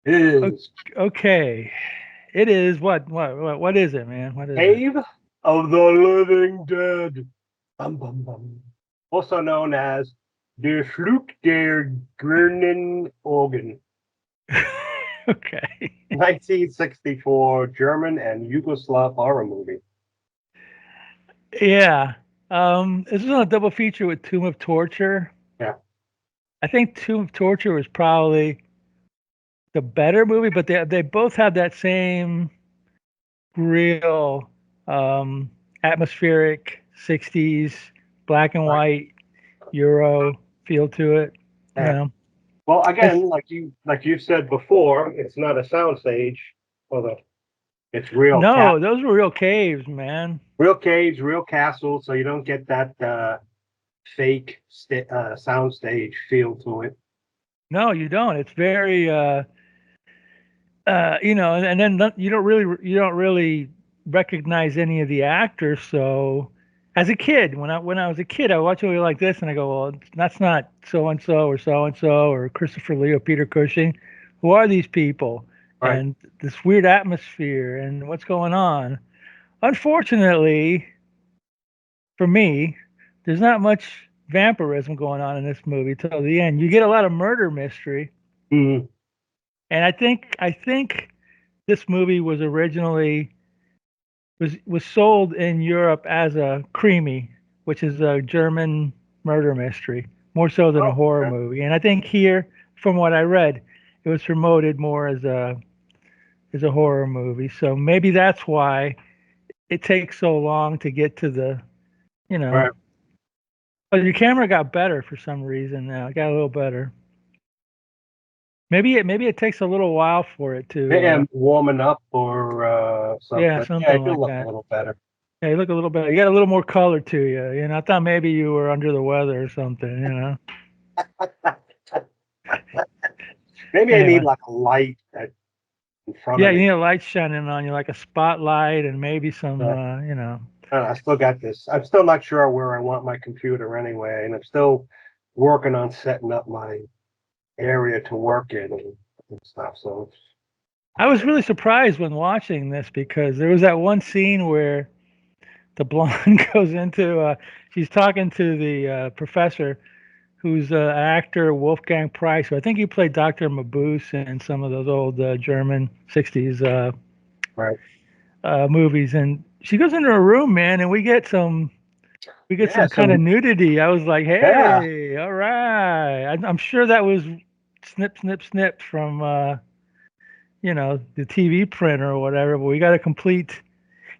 It is Okay. It is what is it, man? What is it? Cave of the Living Dead. Bum, bum, bum. Also known as Der Fluch der grünen Augen. Okay. 1964 German and Yugoslav horror movie. Yeah. This was on a double feature with Tomb of Torture. Yeah. I think Tomb of Torture was probably the better movie, but they both have that same real atmospheric 60s black and Right. white Euro feel to it. You Yeah. know, Well, it's again, like you said before, it's not a soundstage, although it's real no, those were real caves, man. real caves, real castles, so you don't get that fake soundstage feel to it. No, you don't. It's very and then you don't really recognize any of the actors. So, as a kid, when I was a kid, I watched a movie like this, and I go, well, that's not so and so or Christopher Lee or Peter Cushing. Who are these people? Right. And this weird atmosphere and what's going on. Unfortunately, for me, there's not much vampirism going on in this movie till the end. You get a lot of murder mystery, Mm, and I think this movie was originally was sold in Europe as a creamy, which is a German murder mystery, more so than a oh, horror okay. movie. And I think here, from what I read, it was promoted more as a horror movie. So maybe that's why it takes so long to get to the, you know. Right. But your camera got better for some reason now. It got a little better. Maybe it takes a little while for it Maybe to I'm warming up or yeah, something. Yeah, I something do like look a that. little better. Yeah, you look a little better. You got a little more color to you. You know, I thought maybe you were under the weather or something. You know. Maybe I need Anyway, like a light in front yeah, of you me. need a light shining on you, like a spotlight, and maybe some, Uh, you know. I still got this. I'm still not sure where I want my computer anyway, and I'm still working on setting up my area to work in and stuff. So I was really surprised when watching this because there was that one scene where the blonde goes into, she's talking to the professor, who's an actor Wolfgang Preiss, who I think he played Doctor Mabuse in some of those old German '60s right. movies, and she goes into her room, man, and we get Yeah. some kind of So nudity. I was like, yeah. hey, all right. I'm sure that was snip, snip, snip from, the TV printer or whatever. But we got a complete.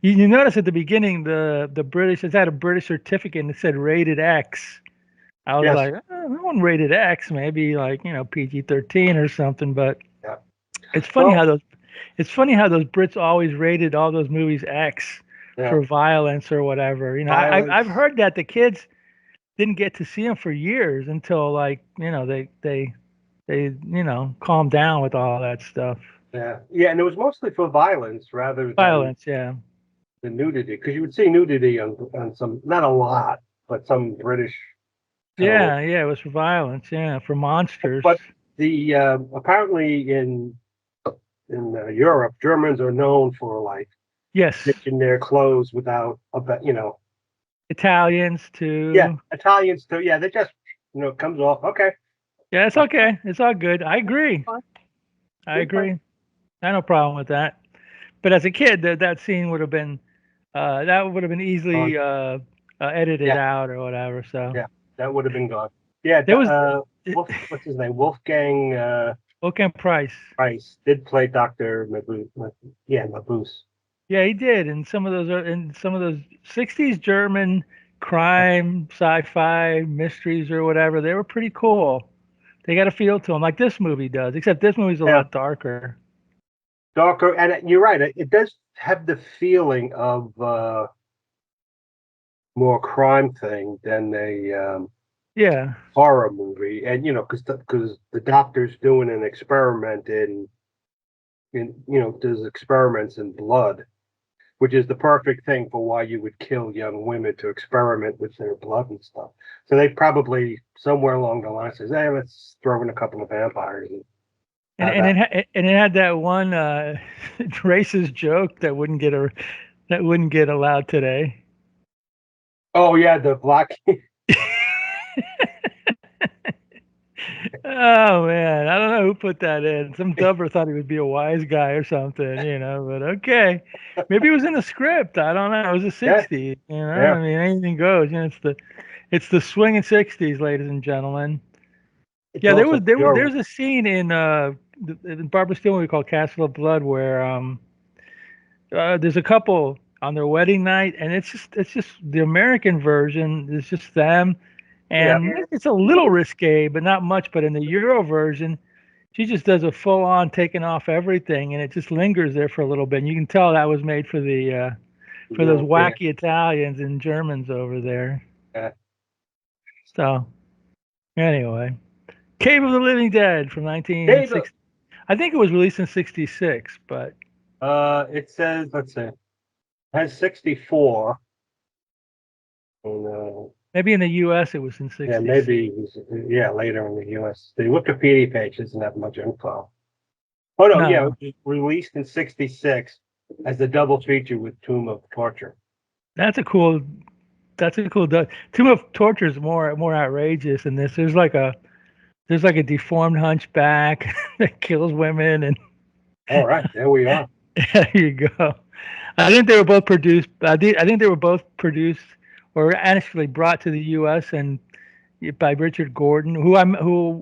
You notice at the beginning the British it had a British certificate and it said rated X. I was Yes. like, that one rated X, maybe like PG-13 or something. But Yeah. it's funny Well. how those it's funny how those Brits always rated all those movies X Yeah. for violence or whatever. I've Violence. heard that the kids didn't get to see them for years until like they calmed down with all that stuff. Yeah. Yeah. And it was mostly for violence rather Violence, yeah, than nudity, because you would see nudity on some, not a lot, but some British television. yeah. It was for violence, yeah, for monsters. But the apparently in Europe, Germans are known for like Yes, stitching their clothes without Italians yeah, too. Italians too. Yeah, they just it comes off. Okay, Yeah, it's fine, okay. It's all good. I agree. fine, I okay. agree. I have no problem with that. But as a kid, that scene would have been Gone. easily edited Yeah, out or whatever. So yeah, that would have been gone. Yeah, there was What's his name? Wolfgang Wolfgang Price. Preiss did play Doctor Mabuse. Yeah, Mabuse. Yeah, he did. And some of those '60s German crime, sci-fi mysteries or whatever, they were pretty cool. They got a feel to them, like this movie does. Except this movie's a Yeah, lot darker. darker, and you're right. It does have the feeling of more crime thing than a Yeah, horror movie, and because the doctor's doing an experiment does experiments in blood, which is the perfect thing for why you would kill young women to experiment with their blood and stuff. So they probably somewhere along the line says, "Hey, let's throw in a couple of vampires." And and it had that one racist joke that wouldn't get allowed today. Oh yeah, the black. Oh man, I don't know who put that in. Some dubber thought he would be a wise guy or something, but okay. Maybe it was in the script. I don't know. It was the Yeah, 60s, yeah. I mean, anything goes. It's the swinging 60s, ladies and gentlemen. It's Yeah, also pure. there's a scene in Barbara Steele movie called Castle of Blood where there's a couple on their wedding night, and it's just the American version is just them, Yeah. and it's a little risque, but not much. But in the Euro version, she just does a full on taking off everything, and it just lingers there for a little bit. And you can tell that was made for those European. wacky Italians and Germans over there. Yeah. So anyway, Cave of the Living Dead from David. 1960. I think it was released in '66, but It says, let's see, it has 64. And, maybe in the U.S. it was in yeah, '66. maybe yeah, later in the U.S. The Wikipedia page doesn't have much info. Oh no, yeah, it No, was released in '66 as a double feature with Tomb of Torture. that's a cool. That's a cool. Tomb of Torture is more outrageous than this. There's like a deformed hunchback that kills women, and All right, there we are. there you go. I think they were both produced. I think they were both produced or actually brought to the U.S. and by Richard Gordon, who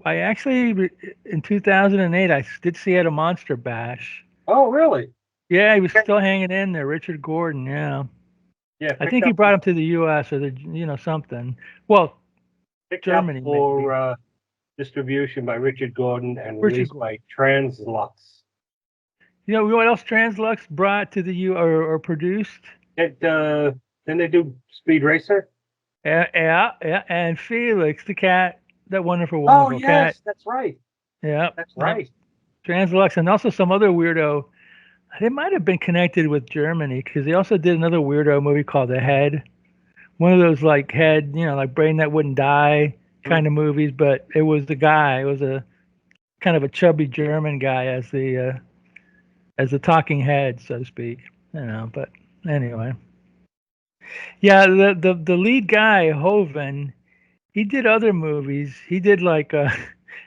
I actually in 2008 I did see at a Monster Bash. Oh, really? Yeah, he was still hanging in there, Richard Gordon. Yeah, Yeah, I think he brought him to the U.S. or something. Well, picked up Germany maybe. for distribution by Richard Gordon and Richard released Gordon. by Translux. You know what else Translux brought to the U or produced? It then they do Speed Racer. Yeah, and Felix the cat, that wonderful, Oh wonderful cat. yes, that's right. Yeah, That's yep. right. Translux, and also some other weirdo. They might have been connected with Germany because they also did another weirdo movie called The Head. One of those like head, like brain that wouldn't die Hmm. kind of movies, but it was the guy. It was a kind of a chubby German guy as the talking head, so to speak. But anyway, yeah, the lead guy Hoven, he did other movies. He did like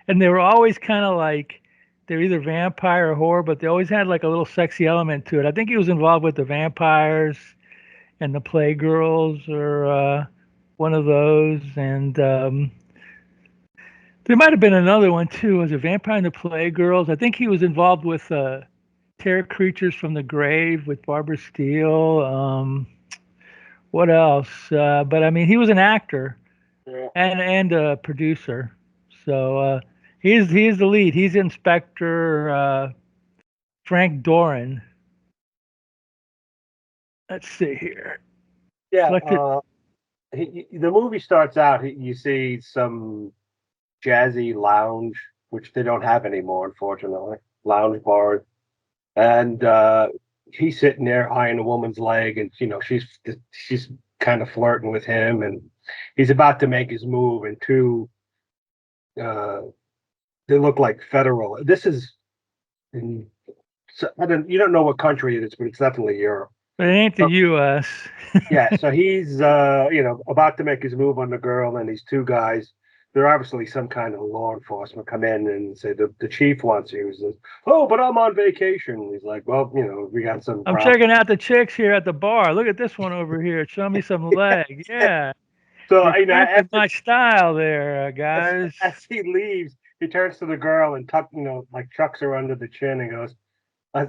and they were always kind of like they're either vampire or horror, but they always had like a little sexy element to it. I think he was involved with the vampires and the Playgirls or one of those, and there might have been another one too. Was it Vampire and the Playgirls? I think he was involved with Terror Creatures from the Grave with Barbara Steele. What else? But I mean, he was an actor Yeah. and a producer. So he's the lead. He's Inspector Frank Dorin. Let's see here. Yeah. Electric. The movie starts out. You see some jazzy lounge, which they don't have anymore, unfortunately. Lounge bars, and he's sitting there eyeing a woman's leg, and she's kind of flirting with him, and he's about to make his move, and two uh, they look like federal. This is in so you don't know what country it is, but it's definitely Europe. But it ain't the So, U.S. yeah, so he's about to make his move on the girl, and these two guys, they're obviously some kind of law enforcement, come in and say the chief wants you. He says, "Oh, but I'm on vacation." He's like, "Well, we got some I'm problems." checking out the chicks here at the bar. Look at this one over here. Show me some leg. Yeah, So you're cramping after my style there, as, guys. as he leaves, he turns to the girl and like chucks her under the chin and goes.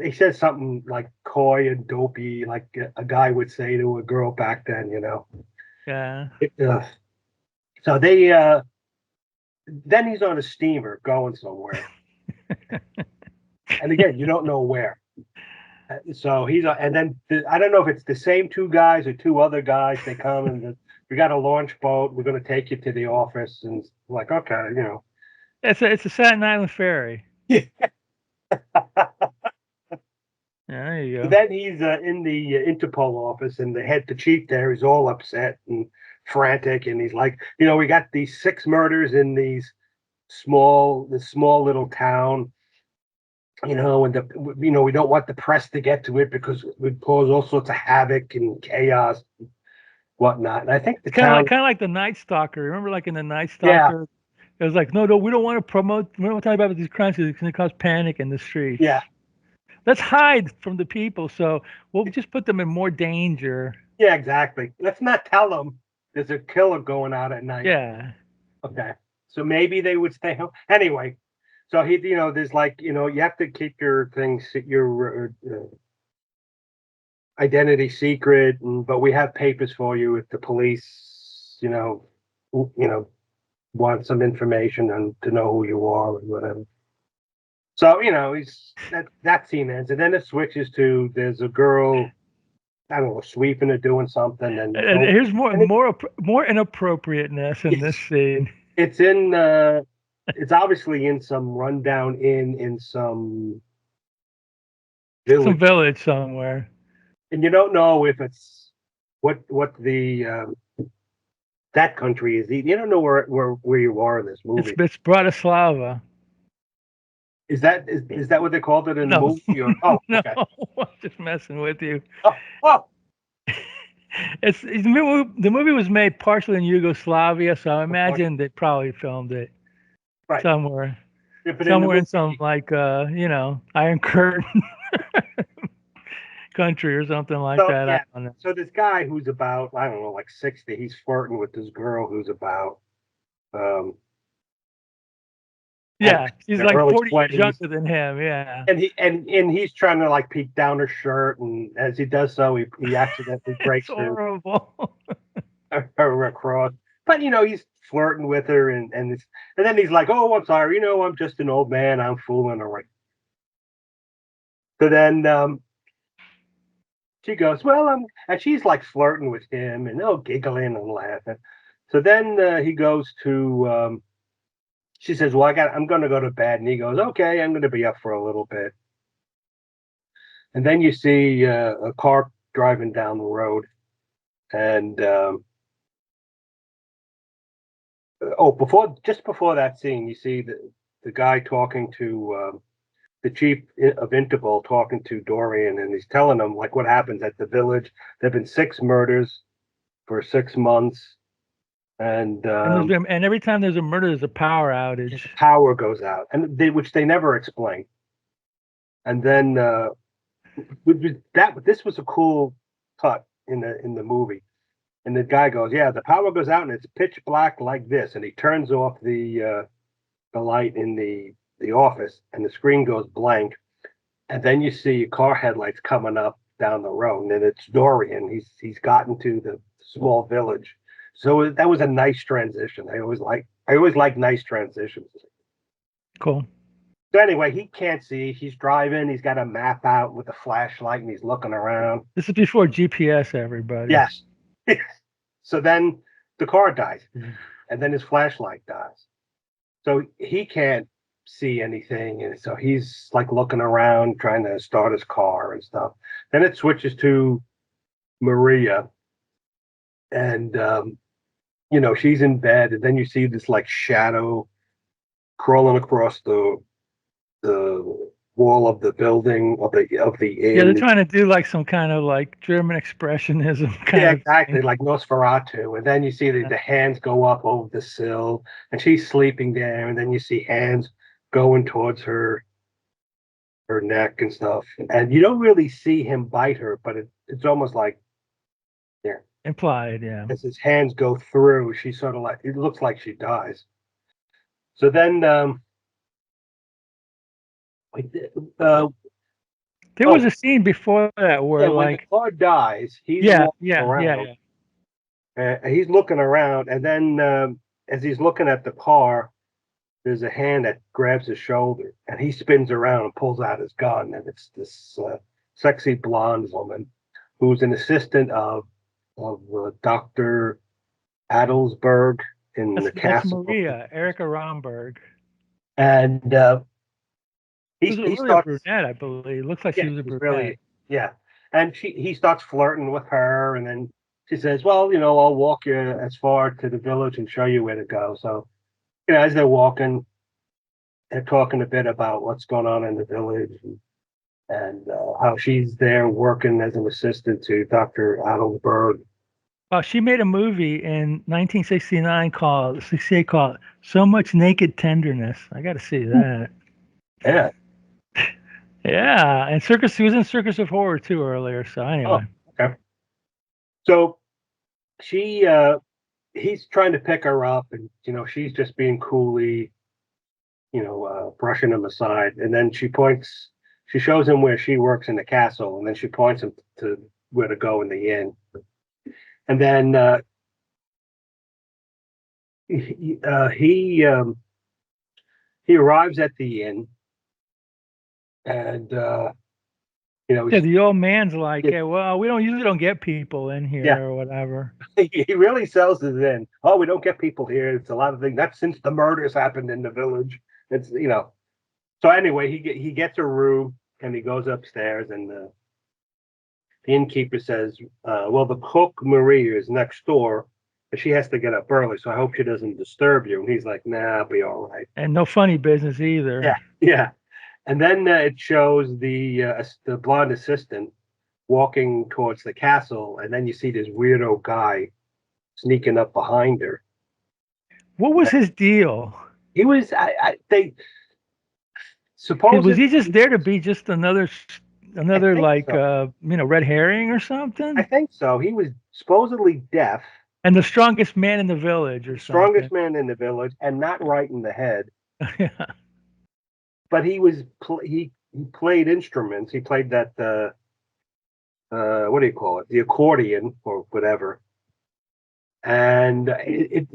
He says something like coy and dopey, like a guy would say to a girl back then. Yeah. So they then he's on a steamer going somewhere, and again, you don't know where. So he's and then I don't know if it's the same two guys or two other guys. They come and we got a launch boat. We're going to take you to the office, and like okay. It's a Staten Island ferry. Yeah. Yeah, there you go. Then he's in the Interpol office, and the chief there is all upset and frantic, and he's like, we got these 6 murders in this small little town. and we don't want the press to get to it because it would cause all sorts of havoc and chaos, and whatnot. And I think the town, Kind of like the Night Stalker. Remember, like in the Night yeah, Stalker, it was like, no, we don't want to promote. We don't want to talk about these crimes because it's going to cause panic in the streets. yeah, Let's hide from the people, so we'll just put them in more danger. yeah, exactly. Let's not tell them there's a killer going out at night. Yeah. Okay, so maybe they would stay home anyway. So there's like, you have to keep your things, your identity secret, but we have papers for you if the police, want some information and to know who you are or whatever. So he's that scene ends, and then it switches to there's a girl, I don't know, sweeping or doing something, And here's and more inappropriateness in this scene. it's it's obviously in some rundown inn in some Some village, village somewhere. and you don't know if it's what the that country is. You don't know where you are in this movie. It's Bratislava. Is that what they called it in the No, movie? Or oh, no, okay. I'm just messing with you. Oh, The movie was made partially in Yugoslavia, so I okay. imagine they probably filmed it Right. somewhere, Yeah, but in the somewhere in movie, some like Iron Curtain country or something like so that. I yeah. don't know. So this guy who's about, I don't know, like 60, he's flirting with this girl who's about um I don't know, Yeah, she's the like early 40 years 20s. younger than him. Yeah, And he's trying to like peek down her shirt, and as he does so, he accidentally it's breaks her, horrible. her across. But he's flirting with her, and then he's like, "Oh, I'm sorry. I'm just an old man. I'm fooling around." So then she goes, "Well, and she's like flirting with him and giggling and laughing. So then he goes to. She says, "Well, I'm going to go to bed," and he goes, "Okay, I'm going to be up for a little bit." And then you see a car driving down the road, and just before that scene, you see the guy talking to the chief of Interpol, talking to Dorin, and he's telling him like what happens at the village. There've been 6 murders for 6 months, and And every time there's a murder, there's a power outage. the power goes out, and which they never explain. And then this was a cool cut in the movie. And the guy goes, "Yeah, the power goes out and it's pitch black like this." And he turns off the light in the office, and the screen goes blank. And then you see car headlights coming up down the road, and it's Dorian. He's gotten to the small village, so that was a nice transition. I always like nice transitions. Cool. So anyway, he can't see. He's driving. He's got a map out with a flashlight, and he's looking around. This is before GPS, everybody. Yes. So then the car dies, and then his flashlight dies. So he can't see anything, and so he's like looking around, trying to start his car and stuff. Then it switches to Maria, and she's in bed, and then you see this like shadow crawling across the wall of the building of the Yeah, they're inn. trying to do like some kind of like German expressionism kind Yeah, of exactly, thing. like Nosferatu. And then you see the hands go up over the sill, and she's sleeping there, and then you see hands going towards her neck and stuff. And you don't really see him bite her, but it's almost like, yeah, Implied, yeah. as his hands go through, she sort of like, it looks like she dies. So then uh There was oh a scene before that yeah, where when the like car dies, he's yeah, walking yeah, yeah, around. yeah. He's looking around, and then as he's looking at the car, there's a hand that grabs his shoulder, and he spins around and pulls out his gun, and it's this sexy blonde woman who's an assistant of Dr. Adelsberg in the That's castle. Maria, Erika Romberg. And Who's he really a starts, brunette, I believe. Looks like yeah, she was a he's brunette. really, yeah. And he starts flirting with her, and then she says, "Well, I'll walk you as far to the village and show you where to go." So, as they're walking, they're talking a bit about what's going on in the village and how she's there working as an assistant to Dr. Adelsberg. Well, she made a movie in 1969 called 68 called "So Much Naked Tenderness." I got to see that. Yeah. Yeah, and Circus. She was in Circus of Horror too earlier. So Oh, anyway, okay. So she, he's trying to pick her up, and she's just being coolly, brushing him aside, and then she shows him where she works in the castle, and then she points him to where to go in the inn, and then he arrives at the inn, and yeah, the old man's like, he, "Yeah, well, we usually don't get people in yeah, here or whatever." he really sells it in. Oh, we don't get people here. It's a lot of things. That's since the murders happened in the village. It's So anyway, he gets a room and he goes upstairs, and the innkeeper says, "Well, the cook Marie is next door, but she has to get up early, so I hope she doesn't disturb you." And he's like, "Nah, I'll be all right." And no funny business either. Yeah, yeah. And then it shows the blonde assistant walking towards the castle, and then you see this weirdo guy sneaking up behind her. What was his deal? He was, they Was supposedly, he just there to be just I another think like so. red herring or I something? think so. He was supposedly deaf, And the strongest man in the village or the something. strongest man in the village, and not right in the head. Yeah. But he played instruments. He played that what do you call it? The accordion or whatever. And it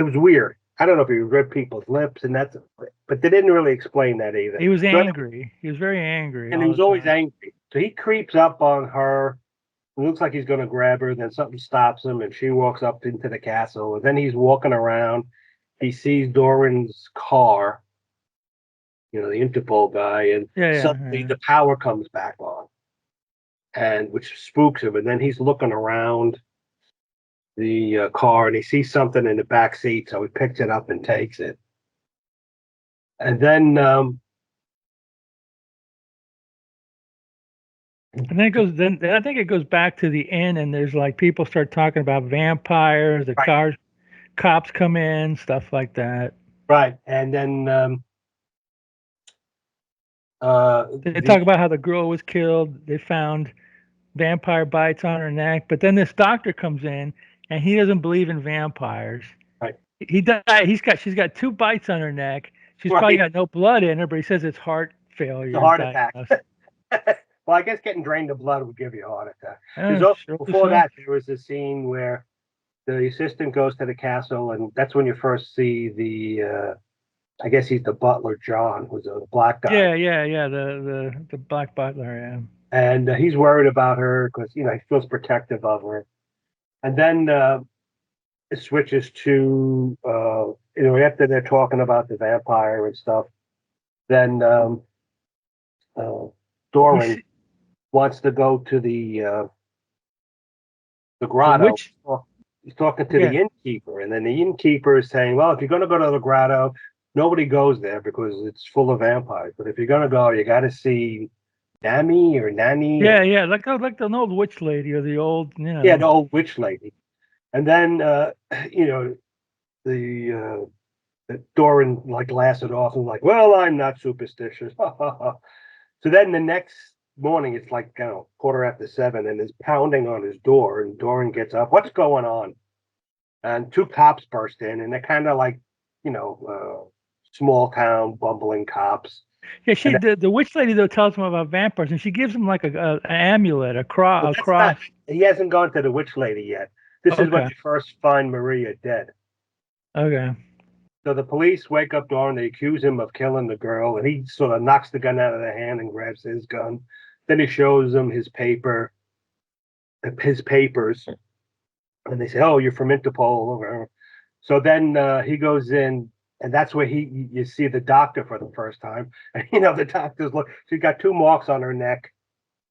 was weird. I don't know if he read people's lips, but they didn't really explain that either. He was So, angry. He was very angry and he all was the always time. angry. So he creeps up on her. It looks like he's going to grab her. Then something stops him, and she walks up into the castle. And then he's walking around. He sees Dorin's car, the Interpol guy, and Yeah, suddenly yeah. the power comes back on, and which spooks him. And then he's looking around the car, and he sees something in the back seat, so he picks it up and takes it. And then And then it goes. Then I think it goes back to the inn, and there's like people start talking about vampires. The right, cops come in, stuff like that. right, and then They the talk about how the girl was killed. They found vampire bites on her neck, but then this doctor comes in, and he doesn't believe in vampires. right, He died. She's got two bites on her neck. She's probably right, got no blood in her, but he says it's heart the failure heart attack. diagnosis. Well, I guess getting drained of blood would give you a heart attack. There's Oh, also sure before so. that there was a scene where the assistant goes to the castle, and that's when you first see I guess he's the butler, John, who's a black guy, Yeah. The black butler. Yeah. and he's worried about her because he feels protective of her. And then it switches to after they're talking about the vampire and stuff, then uh, He's Dorin wants to go to the the grotto. witch. He's talking to Yeah. the innkeeper, and then the innkeeper is saying, "Well, if you're going to go to the grotto, nobody goes there because it's full of vampires. But if you're going to go, you got to see Nami or Nani, or Yeah. Like the old witch lady or the old. yeah, the old witch lady." And then you know the Doran like laughs it off and like, "Well, I'm not superstitious." So then the next morning, it's like 7:15, and is pounding on his door, and Doran gets up. What's going on? And two cops burst in, and they're kind of like, you know, small town bumbling cops. Yeah. And The witch lady though tells him about vampires, and she gives him like an amulet, well, a that's not. cross. He hasn't gone to the witch lady yet. This is when Okay. you first find Maria dead. Okay. So the police wake up Doran. They accuse him of killing the girl, and he sort of knocks the gun out of their hand and grabs his gun. Then he shows them his papers, and they say, "Oh, you're from Interpol." So then he goes in, and that's where you see the doctor for the first time. And the doctor's look. She's got two marks on her neck,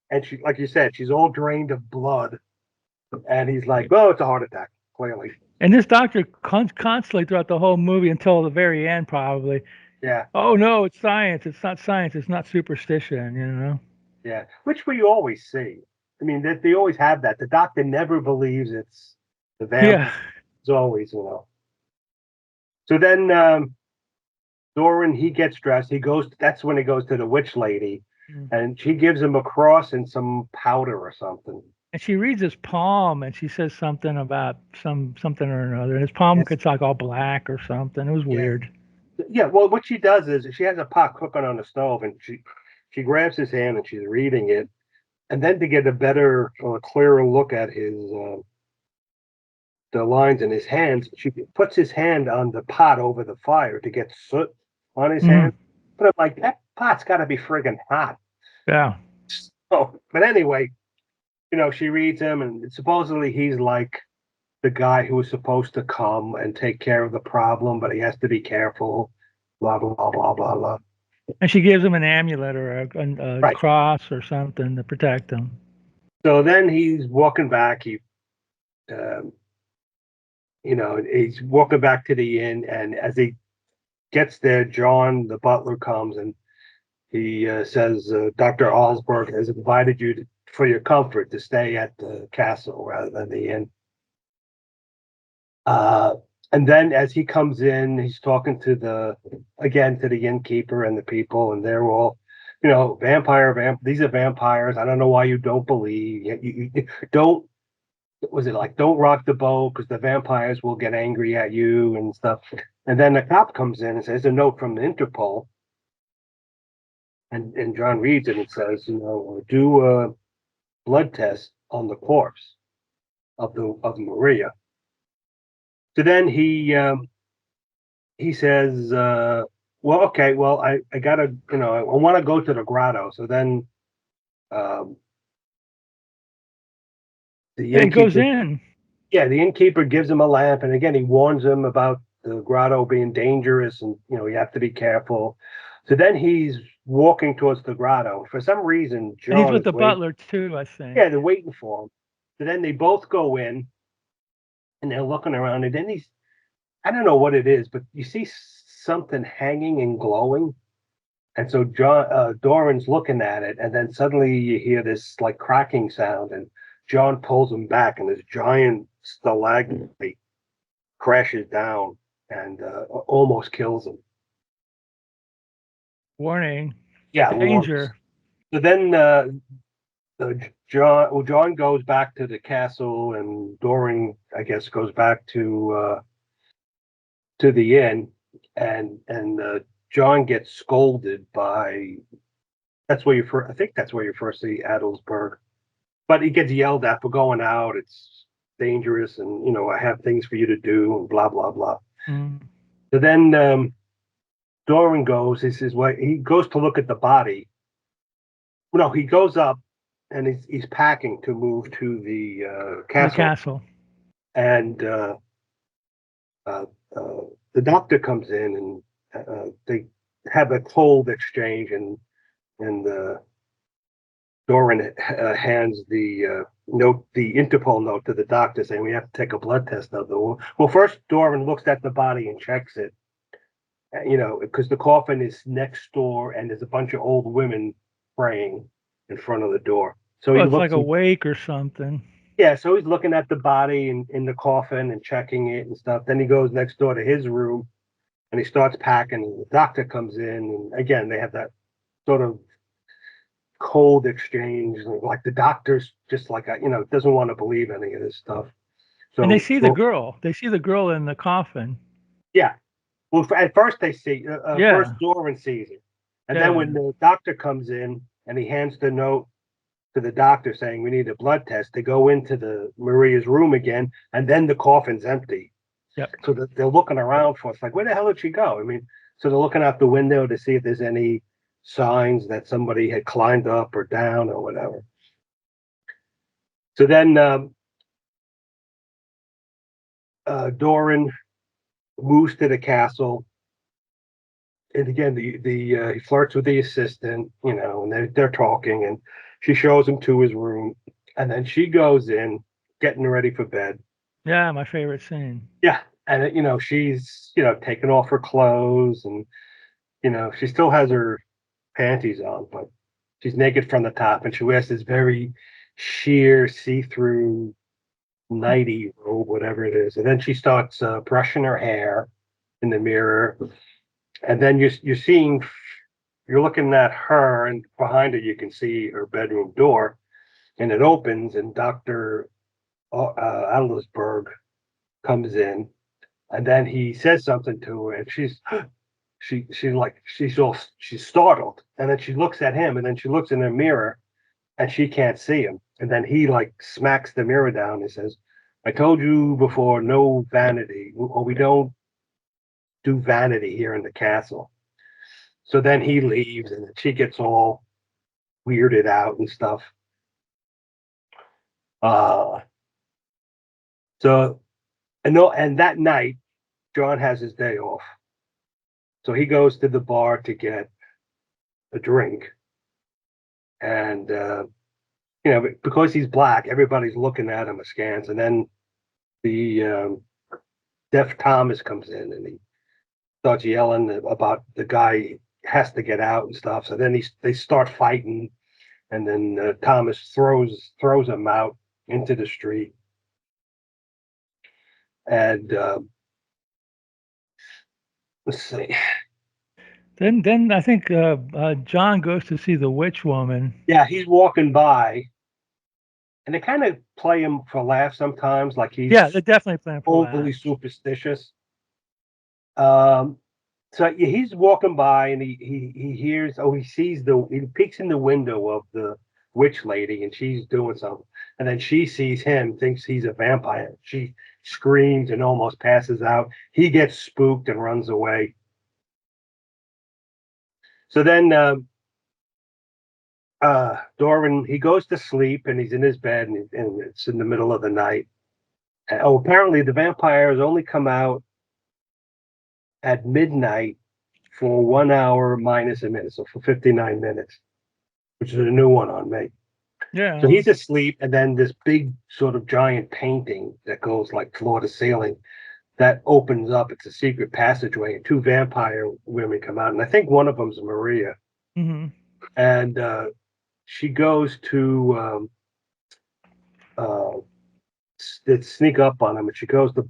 and she, like you said, she's all drained of blood. And he's like, "Oh, it's a heart attack, clearly." And this doctor constantly throughout the whole movie until the very end, probably, Yeah, Oh no, it's science. It's not science. It's not superstition. You know. yeah. Which we always see. I mean, they always have that. The doctor never believes it's the Yeah. vampire. It's always, you know. So then Dorin, he gets dressed. He goes. That's when he goes to the witch lady, Mm. and she gives him a cross and some powder or something. And she reads his palm, and she says something about something or another. And his palm It's, gets like all black or something. It was yeah, weird. yeah. Well, what she does is she has a pot cooking on the stove, and she grabs his hand and she's reading it, and then to get a better or clearer look at his the lines in his hands, she puts his hand on the pot over the fire to get soot on his Mm. hand. But I'm like, that pot's got to be friggin' hot. Yeah. Oh, but anyway, you know, she reads him, and supposedly he's like the guy who was supposed to come and take care of the problem, but he has to be careful. Blah blah blah blah blah blah. And she gives him an amulet or a Right. cross or something to protect him. So then he's walking back. Um, he's walking back to the inn, and as he gets there, John, the butler, comes and he says, Dr. Adelsberg has invited you for your comfort to stay at the castle rather than the inn. Uh, and then as he comes in, he's talking to the innkeeper and the people, and they're all, these are vampires. I don't know why you don't believe. You don't, was it like, don't rock the boat because the vampires will get angry at you and stuff. And then the cop comes in and says, a note from the Interpol. And John reads it and says, do a blood test on the corpse of Maria. So then he says, well, okay, well, I gotta, I want to go to the grotto. So then um, the Yeah, he goes innkeeper, in. yeah, the innkeeper gives him a lamp, and again he warns him about the grotto being dangerous, and you have to be careful. So then he's walking towards the grotto. For some reason, And he's John with is the waiting. butler too, I Yeah, think. they're waiting for him. So then they both go in, and they're looking around, and then I don't know what it is, but you see something hanging and glowing. And so Doran's looking at it, and then suddenly you hear this like cracking sound, and John pulls him back, and this giant stalagmite crashes down and almost kills him. Warning, Yeah, Lawrence. danger. So then John goes back to the castle, and Doran, I guess, goes back to the inn, and John gets scolded by. That's where you first. I think that's where you first see Adelsberg. But he gets yelled at for going out. It's dangerous, and I have things for you to do, and blah blah blah. Mm. So then Doran goes. He says, "Well, he goes to look at the body." No, he goes up, and he's packing to move to the The castle, castle. and uh, uh, the doctor comes in, and they have a cold exchange, and Doran hands the note, the Interpol note, to the doctor saying we have to take a blood test of the. Well, first Doran looks at the body and checks it, because the coffin is next door and there's a bunch of old women praying in front of the door. So he Well, it's like looks, a wake or something. yeah. So he's looking at the body in the coffin and checking it and stuff. Then he goes next door to his room and he starts packing. And the doctor comes in, and again they have that sort of cold exchange. Like the doctor's just like doesn't want to believe any of this stuff. And they So, see the so girl. They see the girl in the coffin. yeah. Well, at first they see first Yeah. Doran sees it, and then Yeah. when the doctor comes in and he hands the note to the doctor saying we need a blood test, they go into the Maria's room again, and then the coffin's empty. Yep. So they're looking around for. It's like, where the hell did she go? I mean, so they're looking out the window to see if there's any signs that somebody had climbed up or down or whatever. So then Doran moves to the castle, and again he flirts with the assistant, and they're talking, and she shows him to his room, and then she goes in, getting ready for bed. Yeah, my favorite scene. Yeah, and she's taking off her clothes, and she still has her panties on, but she's naked from the top, and she wears this very sheer, see-through nighty robe, whatever it is. And then she starts brushing her hair in the mirror, and then you're looking at her, and behind her you can see her bedroom door, and it opens, and Dr. Adelsberg comes in, and then he says something to her, and she's startled, and then she looks at him, and then she looks in the mirror, and she can't see him, and then he like smacks the mirror down and says, "I told you before, no vanity, or we don't do vanity here in the castle." So then he leaves, and then she gets all weirded out and stuff. Uh, so and that night, John has his day off, so he goes to the bar to get a drink, and because he's black, everybody's looking at him askance, and then the deaf Thomas comes in, and he starts yelling about the guy has to get out and stuff. So then they start fighting, and then Thomas throws him out into the street, and let's see. Then I think John goes to see the witch woman. Yeah, he's walking by, and they kind of play him for laughs sometimes, like Yeah, he's they're definitely playing for overly laughs. superstitious. Um, so he's walking by, and he hears, he sees he peeks in the window of the witch lady, and she's doing something, and then she sees him, thinks he's a vampire. She screams and almost passes out. He gets spooked and runs away. So then Dorin, he goes to sleep, and he's in his bed, and it's in the middle of the night. And, apparently the vampires only come out at midnight for 1 hour minus a minute, so for 59 minutes, which is a new one on me. Yeah. So he's asleep, and then this big sort of giant painting that goes like floor to ceiling that opens up. It's a secret passageway, and two vampire women come out, and I think one of them's Maria. Mm-hmm. And she goes to sneak up on him, and she goes to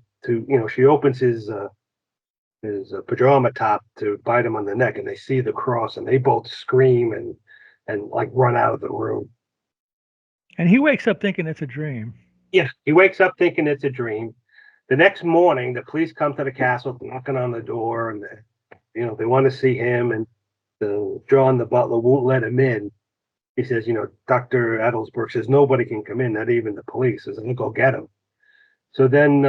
she opens his pajama top to bite him on the neck, and they see the cross, and they both scream and like run out of the room. And he wakes up thinking it's a dream. Yeah, he wakes up thinking it's a dream. The next morning, the police come to the castle, knocking on the door, and they want to see him. And John, the butler, won't let him in. He says, Dr. Adelsberg says nobody can come in, not even the police. He says, "I'll go get him." So then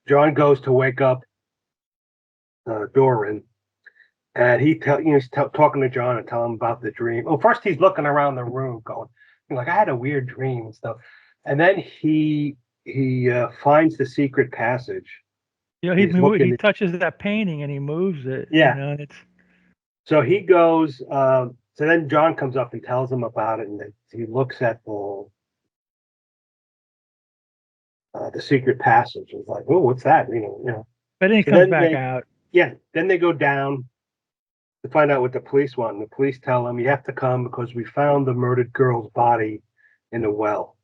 John goes to wake up Dorin, and he's talking to John and telling him about the dream. Well, first he's looking around the room, going, like, I had a weird dream and stuff. And then he finds the secret passage. He touches that painting and he moves it. Yeah. And it's So he goes. So then John comes up and tells him about it, and he looks at the secret passage. It's like, oh, what's that? But then he So comes back out. Yeah. Then they go down to find out what the police want. And the police tell him, you have to come because we found the murdered girl's body in a well.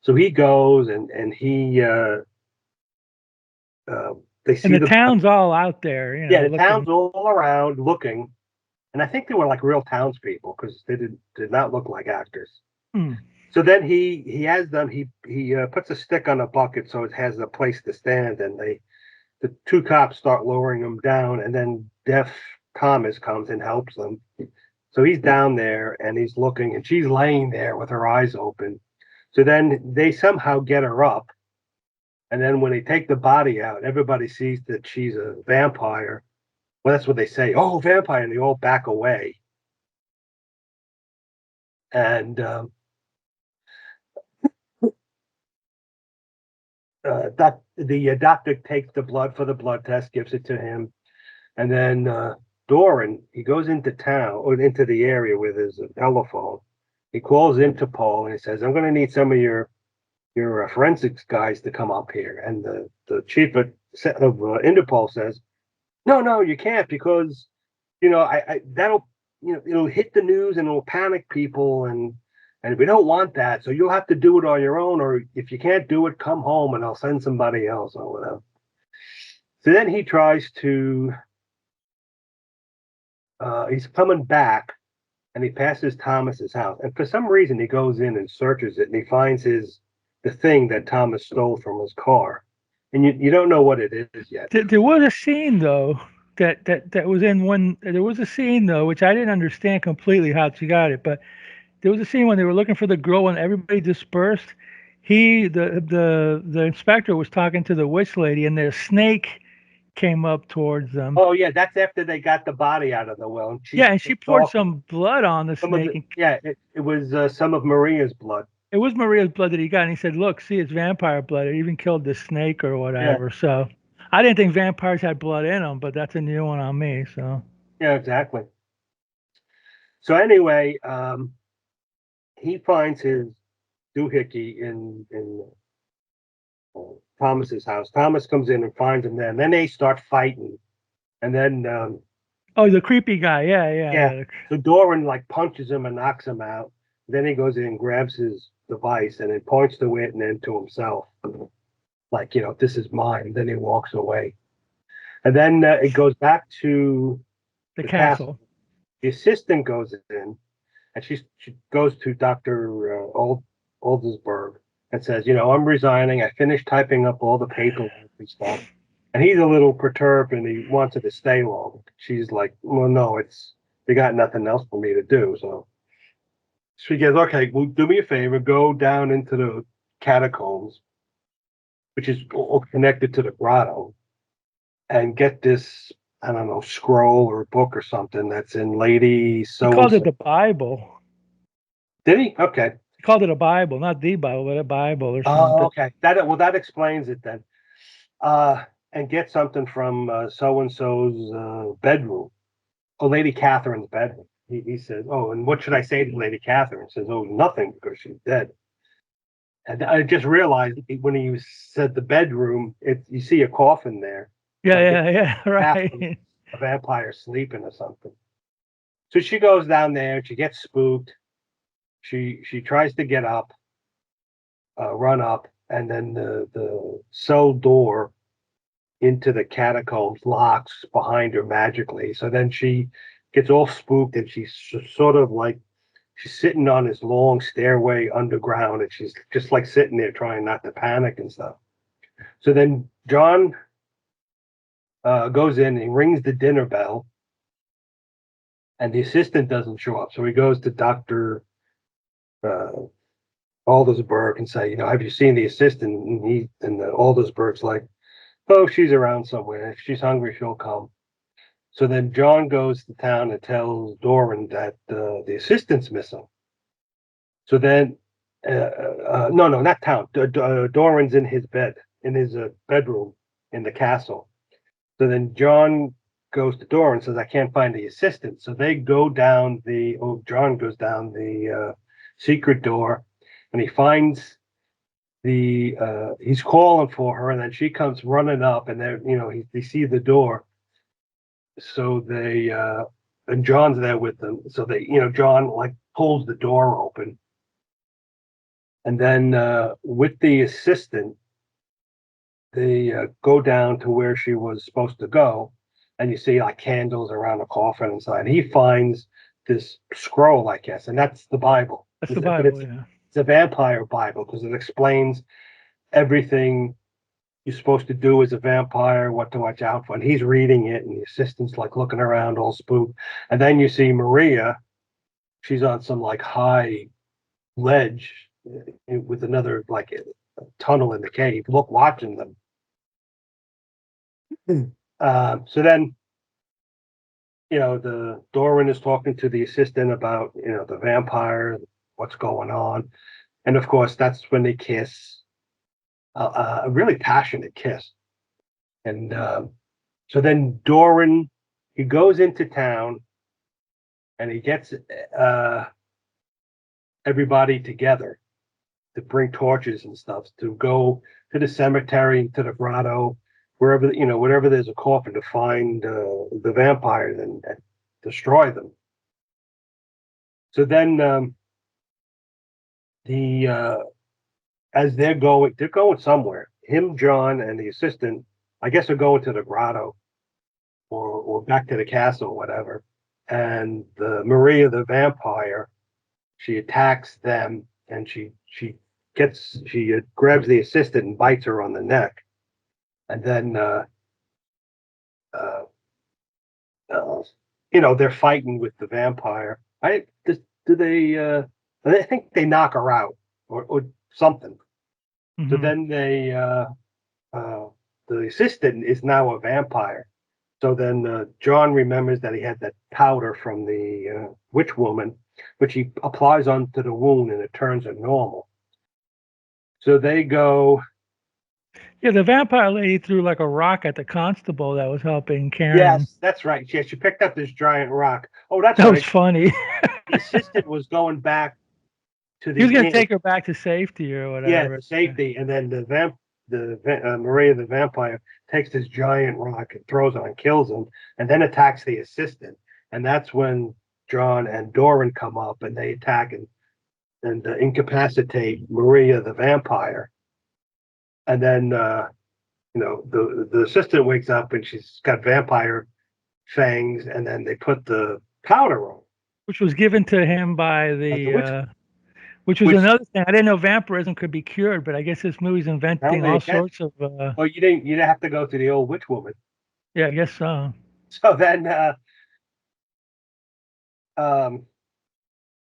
So he goes, and he they see And the town's all out there, the looking. town's all around looking, and I think they were like real townspeople because they did not look like actors. So then he has them. He puts a stick on a bucket so it has a place to stand, and the two cops start lowering him down, and then deaf Thomas comes and helps them. So he's down there and he's looking, and she's laying there with her eyes open. So then they somehow get her up. And then when they take the body out, everybody sees that she's a vampire. Well, that's what they say. Oh, vampire. And they all back away. And the doctor takes the blood for the blood test, gives it to him. And then Dorin, he goes into town or into the area with his telephone. He calls Interpol and he says, I'm going to need some of your forensics guys to come up here. And the chief of Interpol says, No, you can't, because that'll it'll hit the news and it'll panic people, and we don't want that. So you'll have to do it on your own, or if you can't do it, come home and I'll send somebody else or whatever. So then he tries to. He's coming back, and he passes Thomas's house, and for some reason he goes in and searches it, and he finds the thing that Thomas stole from his car, and you don't know what it is yet. There was a scene though that was in one. There was a scene though which I didn't understand completely how she got it, but there was a scene when they were looking for the girl and everybody dispersed. The inspector was talking to the witch lady, and their snake came up towards them. Oh yeah, that's after they got the body out of the well, and Yeah, and she poured some blood on the some of snake. it was some of Maria's blood. It was Maria's blood that he got, and he said, "Look, see, it's vampire blood. It even killed the snake or Yeah, whatever." So I didn't think vampires had blood in them, but that's a new one on me. So yeah, exactly. So anyway, he finds his doohickey in Thomas's house. Thomas comes in and finds him there, and then they start fighting. And then oh, the creepy guy, yeah, yeah. so Dorin like punches him and knocks him out. Then he goes in and grabs his device and then points to it and then to himself, like this is mine. Then he walks away, and then it goes back to The the castle. castle. The assistant goes in, and she goes to Dr. Adelsberg and says, I'm resigning. I finished typing up all the paperwork and stuff. And he's a little perturbed and he wants her to stay long. She's like, well, no, you got nothing else for me to do. So she goes, okay, well, do me a favor, go down into the catacombs, which is all connected to the grotto, and get this, I don't know, scroll or book or something that's in Lady He so and called it so. the Bible. Did he? Okay. He called it a Bible, not the Bible, but a Bible or Oh, something. okay. That explains it then. And get something from so and so's bedroom. Oh, Lady Catherine's bedroom. He says, "Oh, and what should I say to Lady Catherine?" Says, "Oh, nothing, because she's dead." And I just realized when he said the bedroom, you see a coffin there. So I guess Yeah, Catherine, right. a vampire sleeping or something. So she goes down there. She gets spooked. She tries to get up, run up, and then the cell door into the catacombs locks behind her magically. So then she gets all spooked, and she's sort of like she's sitting on this long stairway underground, and she's just like sitting there trying not to panic and stuff. So then John goes in and he rings the dinner bell, and the assistant doesn't show up. So he goes to Dr. Uh, Adelsberg and say, have you seen the assistant? And the Adelsberg's like, oh, she's around somewhere. If she's hungry, she'll come. So then John goes to town and tells Dorin that the assistant's missing. So then, no, not town. Doran's in his bed, in his bedroom in the castle. So then John goes to Dorin and says, I can't find the assistant. So they go down John goes down the secret door, and he finds he's calling for her, and then she comes running up, and then, they see the door. So and John's there with them. So John like pulls the door open. And then with the assistant, they go down to where she was supposed to go, and you see like candles around the coffin inside. He finds this scroll, I guess, and that's the Bible. That's the But Bible, yeah. it's a vampire Bible because it explains everything you're supposed to do as a vampire, what to watch out for. And he's reading it, and the assistant's like looking around all spooked. And then you see Maria, she's on some like high ledge with another like a tunnel in the cave, watching them. So then, the Dorin is talking to the assistant about, the vampire, what's going on. And of course, that's when they kiss, a really passionate kiss. And so then Dorin, he goes into town and he gets everybody together to bring torches and stuff to go to the cemetery, to the grotto, wherever, wherever there's a coffin, to find the vampires and destroy them. So then as they're going somewhere. Him, John, and the assistant, I guess, are going to the grotto or back to the castle, whatever. And Maria the vampire, she attacks them, and she grabs the assistant and bites her on the neck. And then they're fighting with the vampire. I think they knock her out or something. Mm-hmm. So then the assistant is now a vampire. So then John remembers that he had that powder from the witch woman, which he applies onto the wound, and it turns it normal. So they go. Yeah, the vampire lady threw like a rock at the constable that was helping Karin. Yes, that's right. Yeah, she picked up this giant rock. Oh, that's that right. was funny. The assistant was going back to the He was going to inn. take her back to safety or whatever. Yeah, to safety, and then Maria the vampire takes this giant rock and throws it and kills him, and then attacks the assistant. And that's when John and Dorin come up, and they attack and incapacitate Maria the vampire. And then the assistant wakes up, and she's got vampire fangs, and then they put the powder on, which was given to him by which was another thing. I didn't know vampirism could be cured, but I guess this movie's inventing all sorts of. Well, you didn't have to go to the old witch woman. Yeah, I guess so. So then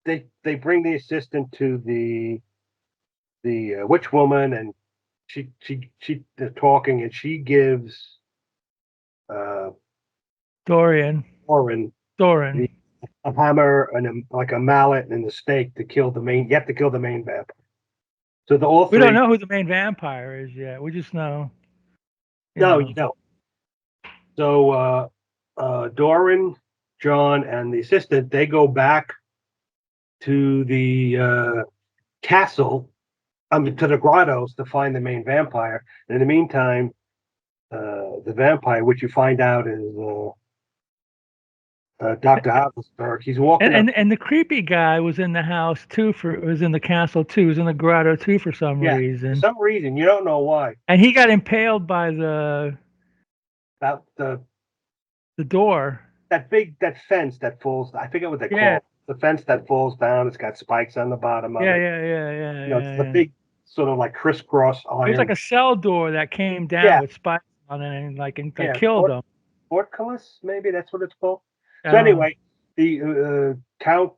they bring the assistant to the witch woman, and they're talking, and she gives Dorin a hammer and like a mallet and a stake to kill the main. You have to kill the main vampire. So we don't know who the main vampire is yet. We just know. You don't. So Dorin, John, and the assistant, they go back to the castle, to the grottos, to find the main vampire. And in the meantime, the vampire, which you find out is Dr. Adelsberg. He's walking and the creepy guy was in the house too. Was in the castle too. Was in the grotto too for some reason. For some reason, you don't know why. And he got impaled by the door. That fence that falls. I forget what they call it. The fence that falls down. It's got spikes on the bottom of it. Yeah. It's the big sort of like crisscross iron. It was like a cell door that came down with spikes on it and killed them. Portcullis, maybe that's what it's called. So anyway, the Count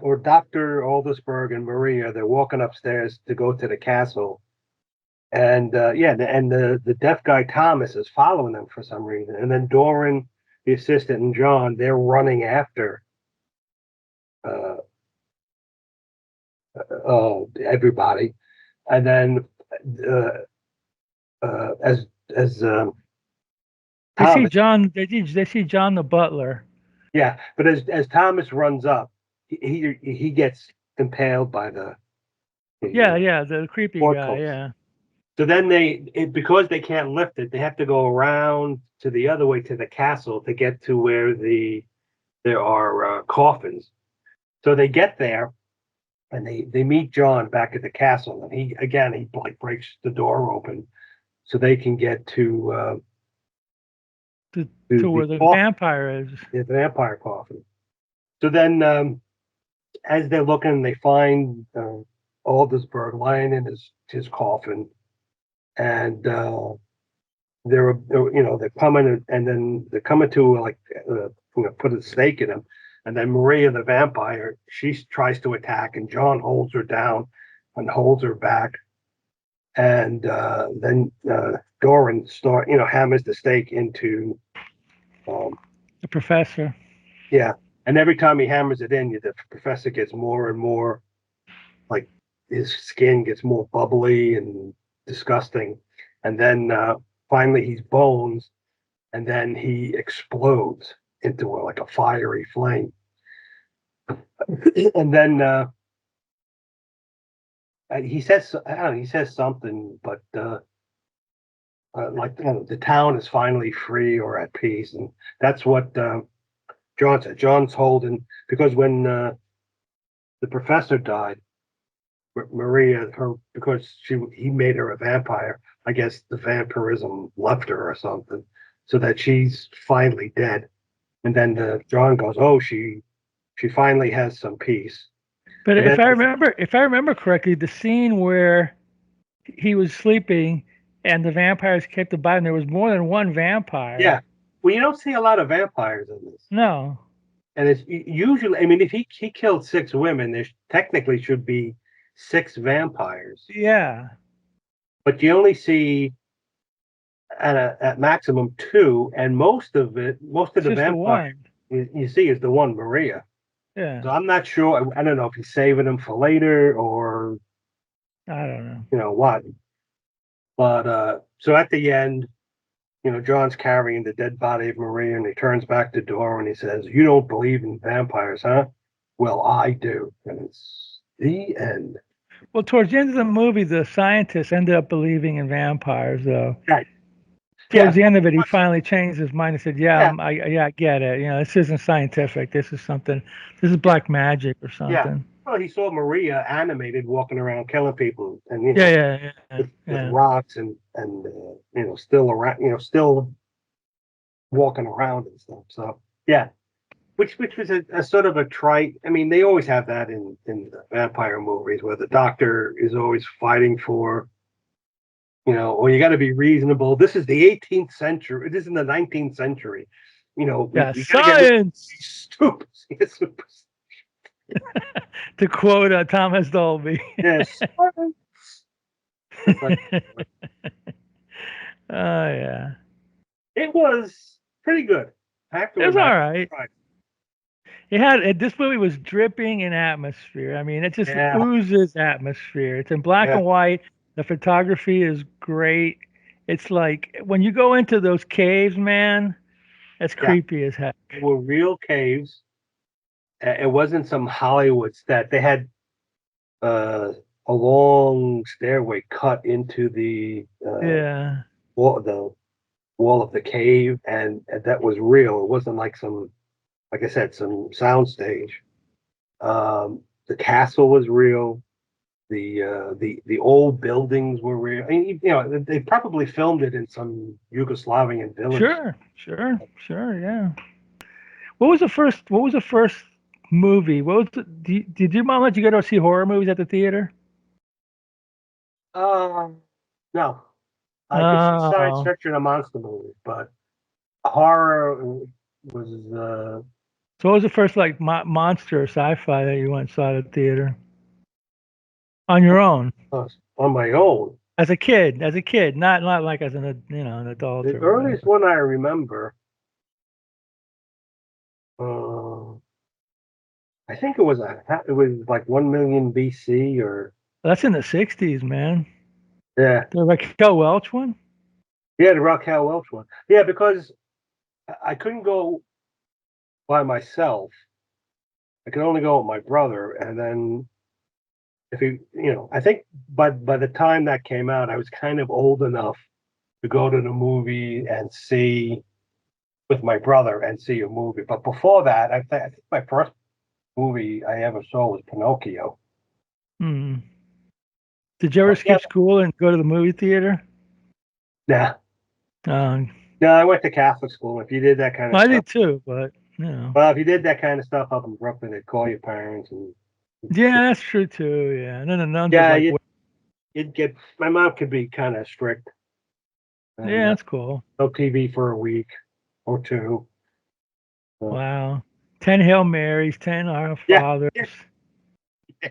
or Dr. Adelsberg and Maria, they're walking upstairs to go to the castle. And the deaf guy Thomas is following them for some reason. And then Dorin, the assistant, and John, they're running after everybody. And then as they see John, they see John the butler. Yeah, but as Thomas runs up, he gets impaled by the the creepy guy. Yeah. So then because they can't lift it, they have to go around to the other way to the castle to get to where there are coffins. So they get there, and they meet John back at the castle, and he like breaks the door open so they can get to where the vampire is. The vampire coffin. So then, as they're looking, they find Adelsberg lying in his coffin, and they're coming, and then they're coming to put a stake in him, and then Maria the vampire, she tries to attack, and John holds her down and holds her back, and then Dorin hammers the stake into the professor. Yeah, and every time he hammers it in, the professor gets more and more, like his skin gets more bubbly and disgusting, and then finally he's bones, and then he explodes into like a fiery flame, and then he says something, but like the town is finally free or at peace, and that's what John said. John's holding because when the professor died, Maria, because he made her a vampire. I guess the vampirism left her or something, so that she's finally dead. And then John goes, "Oh, she finally has some peace." But And then if I remember correctly, the scene where he was sleeping and the vampires kept him by, and there was more than one vampire. yeah, well, you don't see a lot of vampires in this, No. and it's usually. I mean, if he killed 6 women, there technically should be 6 vampires, Yeah. but you only see at maximum 2, and most of It's the just the vampire one. you see is the one Maria. Yeah. So I'm not sure. I don't know if he's saving them for later or I don't know. what. But so at the end, John's carrying the dead body of Maria, and he turns back to Dorin and he says, "You don't believe in vampires, huh? Well, I do." And it's the end. Well, towards the end of the movie, the scientists ended up believing in vampires, though. Right. Towards Yeah. the end of it, he finally changed his mind and said, "Yeah, Yeah. I get it. This isn't scientific. This is something. This is black magic or Yeah. something." Well, he saw Maria animated walking around killing people, and with Yeah. rocks and still around, still walking around and stuff. So yeah, which was a sort of a trite. I mean, they always have that in the vampire movies where the doctor is always fighting for, or you got to be reasonable. This is the 18th century. This is in the 19th century. Yeah, We got to get rid of science. these stupid. To quote Thomas Dolby. Yes. It's like, Oh yeah, it was pretty good. I have to it was admit. all right. This movie was dripping in atmosphere. I mean, it just Yeah, oozes atmosphere. It's in black yeah, and white. The photography is great. It's like when you go into those caves, man, it's yeah. creepy as heck. They were real caves. It wasn't some Hollywood set. They had uh, a long stairway cut into Yeah, the wall of the cave, and that was real. It wasn't like like I said, some soundstage. The castle was real. The old buildings were real. I mean, they probably filmed it in some Yugoslavian village. sure, yeah. What was the first movie? Did your mom let you go to see horror movies at the theater? Uh, no, I could see science Oh, fiction and monster movies, but horror was so what was the first like monster or sci-fi that you went and saw at the theater on your own on my own. as a kid, not like as an adult The or earliest whatever. one I remember, uh, I think it was like 1 million BC or That's in the '60s, man. yeah, The Raquel Welch one. yeah, the Raquel Welch one. Yeah, because I couldn't go by myself. I could only go with my brother, and then if I think by the time that came out, I was kind of old enough to go to the movie and see with my brother and see a movie. But before that, I think my first movie I ever saw was Pinocchio. Hmm. Did you ever But yeah, skip school and go to the movie theater? nah, Uh, no, I went to Catholic school. If you did that kind of I stuff, did too, but you know. well, if you did that kind of stuff up in Brooklyn, they'd call your parents and Yeah, that's true too. Yeah, and then the nuns would yeah, like, you'd get. My mom could be kind of strict, and yeah, that's cool. no TV for a week or two. So, Wow. 10 Hail Marys, 10 Our yeah, Fathers, yeah,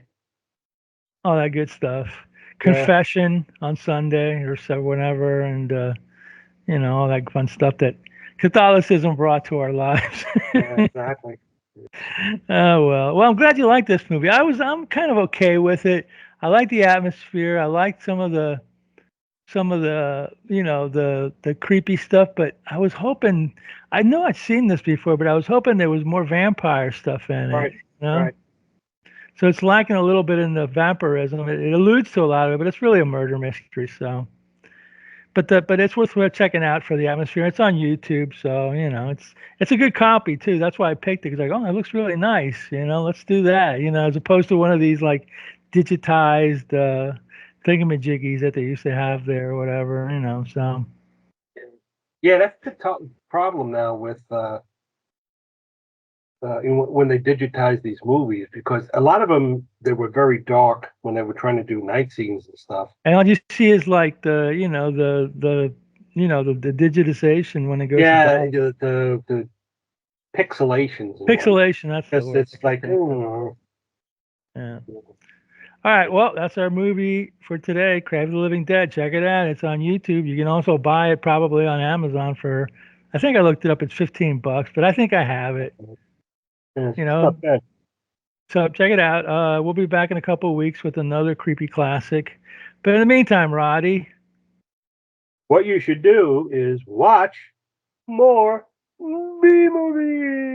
all that good stuff. yeah, Confession on Sunday or so, whenever, and, all that fun stuff that Catholicism brought to our lives. yeah, exactly. Oh, well, I'm glad you like this movie. I'm kind of okay with it. I like the atmosphere. I like some of the the creepy stuff, but I know I'd seen this before, but I was hoping there was more vampire stuff in it, Right, you know? right. So it's lacking a little bit in the vampirism. It alludes to a lot of it, but it's really a murder mystery. So, but it's worth checking out for the atmosphere. It's on YouTube, so it's a good copy too. That's why I picked it, because like, oh, it looks really nice. Let's do that. As opposed to one of these like digitized thingamajiggies that they used to have there or whatever. So Yeah, that's the problem now with when they digitize these movies, because a lot of them, they were very dark when they were trying to do night scenes and stuff. and all you see is like the digitization when it goes to Yeah, dark. the pixelations and whatnot. Pixelation, that's the word. It's like, Yeah. All right, well, that's our movie for today, Crave of the Living Dead. Check it out. It's on YouTube. You can also buy it probably on Amazon for, I think I looked it up, it's $15, but I think I have it. it's You not know, bad. so check it out. We'll be back in a couple of weeks with another creepy classic. But in the meantime, Roddy, What you should do is watch more B movies.